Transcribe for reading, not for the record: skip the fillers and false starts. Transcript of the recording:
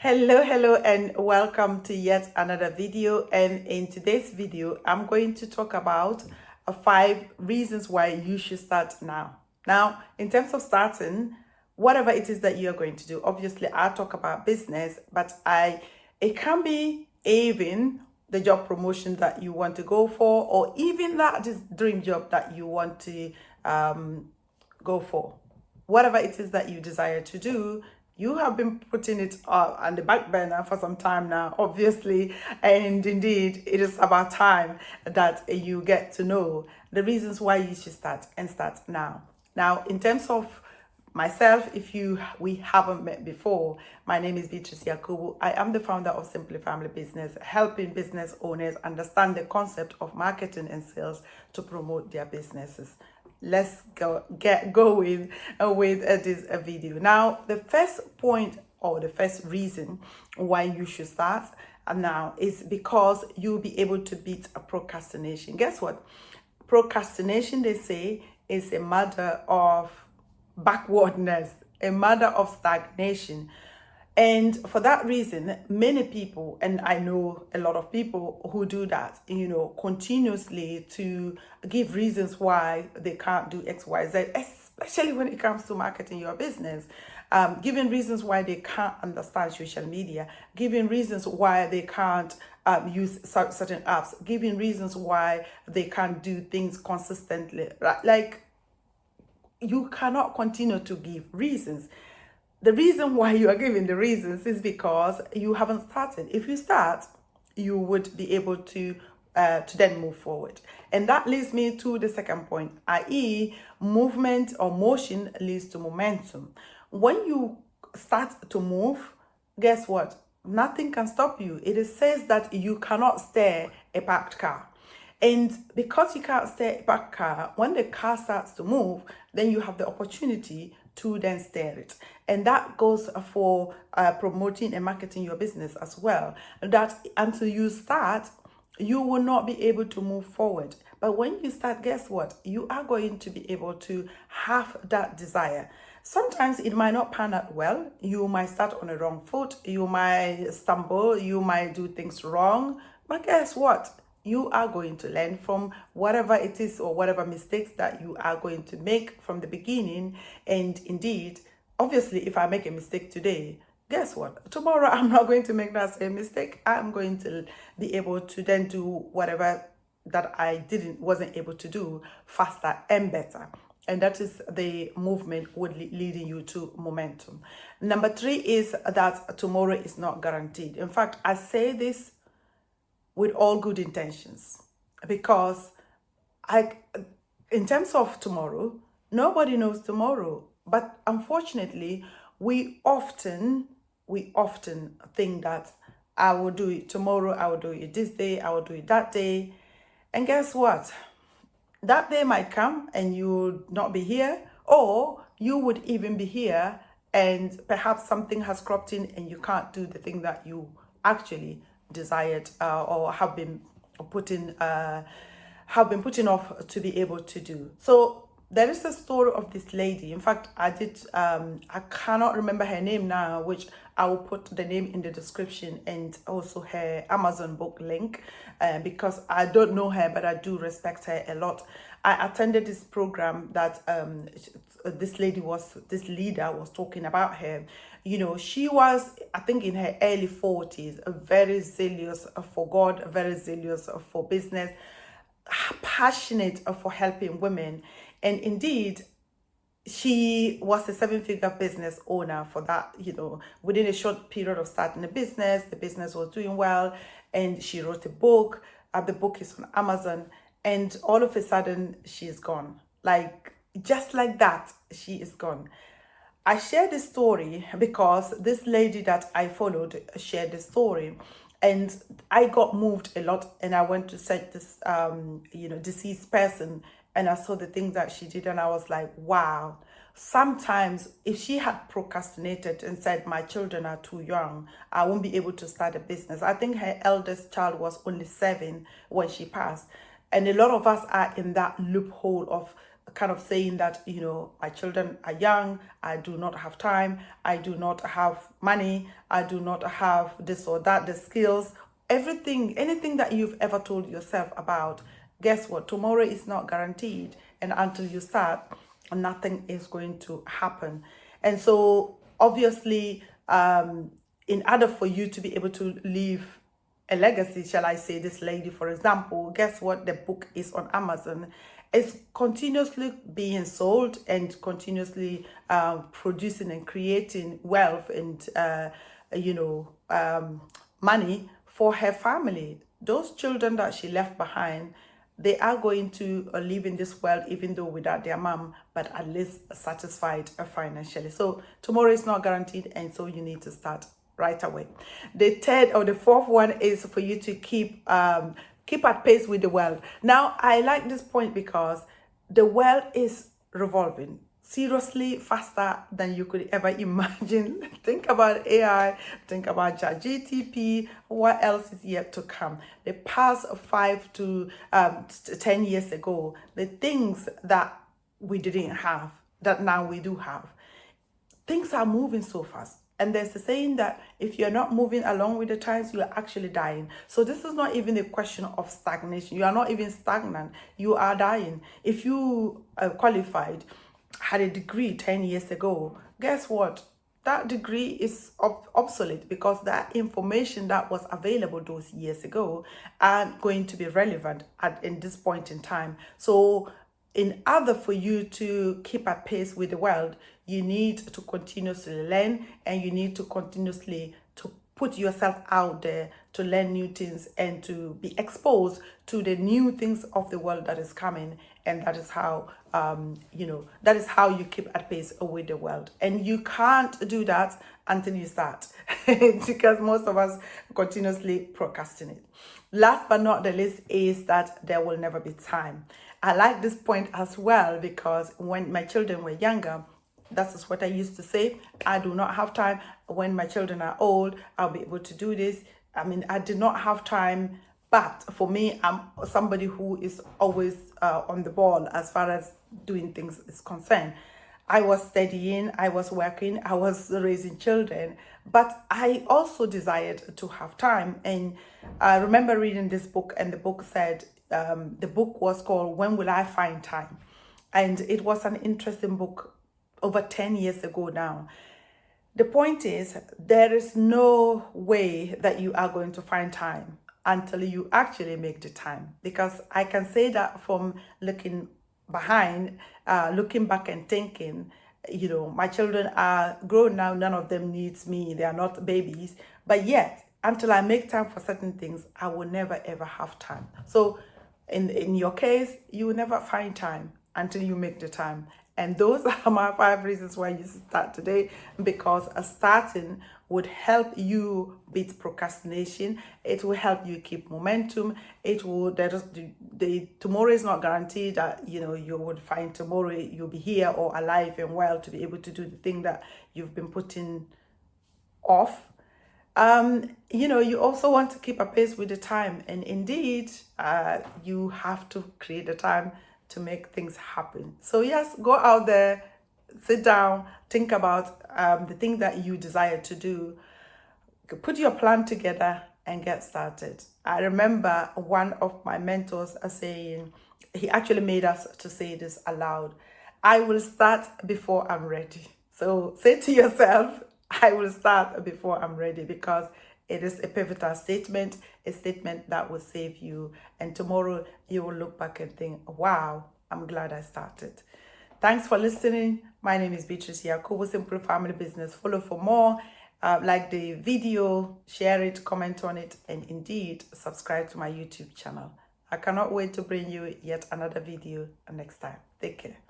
Hello, and welcome to yet another video. And in today's video, I'm going to talk about 5 reasons why you should start now. Now, in terms of starting, whatever it is that you're going to do, obviously, I talk about business, but it can be even the job promotion that you want to go for, or even that is dream job that you want to go for. Whatever it is that you desire to do, you have been putting it on the back burner for some time now, obviously. And indeed, it is about time that you get to know the reasons why you should start and start now. Now, in terms of myself, if we haven't met before, my name is Beatrice Yakubu. I am the founder of Simply Family Business, helping business owners understand the concept of marketing and sales to promote their businesses. Let's get going with this video. Now, the first point or the first reason why you should start now is because you'll be able to beat a procrastination. Guess what? Procrastination, they say, is a matter of backwardness, a matter of stagnation. And for that reason, many people, and I know a lot of people who do that, continuously to give reasons why they can't do X, Y, Z, especially when it comes to marketing your business, giving reasons why they can't understand social media, giving reasons why they can't use certain apps, giving reasons why they can't do things consistently. Like, you cannot continue to give reasons. The reason why you are giving the reasons is because you haven't started. If you start, you would be able to then move forward. And that leads me to the second point, i.e., movement or motion leads to momentum. When you start to move, guess what? Nothing can stop you. It says that you cannot steer a parked car. And because you can't steer a parked car, when the car starts to move, then you have the opportunity to then steer it. And that goes for promoting and marketing your business as well. That until you start, you will not be able to move forward. But when you start, guess what? You are going to be able to have that desire. Sometimes it might not pan out well. You might start on a wrong foot. You might stumble. You might do things wrong. But guess what? You are going to learn from whatever it is or whatever mistakes that you are going to make from the beginning. And indeed, obviously, if I make a mistake today, guess what? Tomorrow, I'm not going to make that same mistake. I'm going to be able to then do whatever that I wasn't able to do faster and better. And that is the movement leading you to momentum. Number 3 is that tomorrow is not guaranteed. In fact, I say this with all good intentions, because in terms of tomorrow, nobody knows tomorrow. But unfortunately, we often think that I will do it tomorrow, I will do it this day, I will do it that day. And guess what? That day might come and you will not be here, or you would even be here and perhaps something has cropped in and you can't do the thing that you actually desired or have been putting off to be able to do. So there is a story of this lady. In fact, I cannot remember her name now, which I will put the name in the description and also her Amazon book link, because I don't know her, but I do respect her a lot. I attended this program that this leader was talking about her. She was, I think, in her early 40s, very zealous for God, very zealous for business, passionate for helping women. And indeed, she was a 7-figure business owner for that, within a short period of starting the business was doing well. And she wrote a book. The book is on Amazon. And all of a sudden, she is gone. Like, just like that, she is gone. I share this story because this lady that I followed shared the story, and I got moved a lot. And I went to search this, deceased person, and I saw the things that she did, and I was like, wow. Sometimes, if she had procrastinated and said, my children are too young, I won't be able to start a business. I think her eldest child was only 7 when she passed. And a lot of us are in that loophole of kind of saying that, my children are young, I do not have time, I do not have money, I do not have this or that, the skills, everything, anything that you've ever told yourself about, guess what? Tomorrow is not guaranteed. And until you start, nothing is going to happen. And so obviously, in order for you to be able to leave a legacy, shall I say, this lady, for example, guess what? The book is on Amazon. It's continuously being sold and continuously producing and creating wealth and, money for her family. Those children that she left behind, they are going to live in this world, even though without their mom, but at least satisfied financially. So tomorrow is not guaranteed, and so you need to start right away. The third or the fourth one is for you to keep at pace with the world. Now, I like this point because the world is revolving seriously faster than you could ever imagine. Think about AI, think about ChatGPT, what else is yet to come. The past 5 to 10 years ago, the things that we didn't have, that now we do have. Things are moving so fast. And there's a saying that if you're not moving along with the times, you are actually dying. So this is not even a question of stagnation. You are not even stagnant. You are dying. If you qualified, had a degree 10 years ago, guess what? That degree is obsolete because that information that was available those years ago aren't going to be relevant in this point in time. So in order for you to keep at pace with the world, you need to continuously learn, and you need to continuously to put yourself out there to learn new things and to be exposed to the new things of the world that is coming. And that is how, that is how you keep at pace with the world. And you can't do that until you start because most of us continuously procrastinate. Last but not the least is that there will never be time. I like this point as well because when my children were younger, that is what I used to say. I do not have time. When my children are old, I'll be able to do this. I mean, I did not have time. But for me, I'm somebody who is always on the ball as far as doing things is concerned. I was studying, I was working, I was raising children, but I also desired to have time. And I remember reading this book, and the book said, the book was called When Will I Find Time? And it was an interesting book over 10 years ago now. The point is, there is no way that you are going to find time until you actually make the time. Because I can say that from looking behind, looking back and thinking, my children are grown now, none of them needs me, they are not babies. But yet, until I make time for certain things, I will never ever have time. So in your case, you will never find time until you make the time. And those are my 5 reasons why you start today, because starting would help you beat procrastination. It will help you keep momentum. It will, tomorrow is not guaranteed that, you would find tomorrow you'll be here or alive and well to be able to do the thing that you've been putting off. You also want to keep a pace with the time. And indeed, you have to create the time to make things happen. So yes, go out there, sit down, think about the thing that you desire to do, put your plan together and get started. I remember one of my mentors saying, he actually made us to say this aloud: I will start before I'm ready. So say to yourself, I will start before I'm ready, because it is a pivotal statement, a statement that will save you. And tomorrow you will look back and think, wow, I'm glad I started. Thanks for listening. My name is Beatrice Yakubu, Simple Family Business. Follow for more. Like the video, share it, comment on it, and indeed subscribe to my YouTube channel. I cannot wait to bring you yet another video next time. Take care.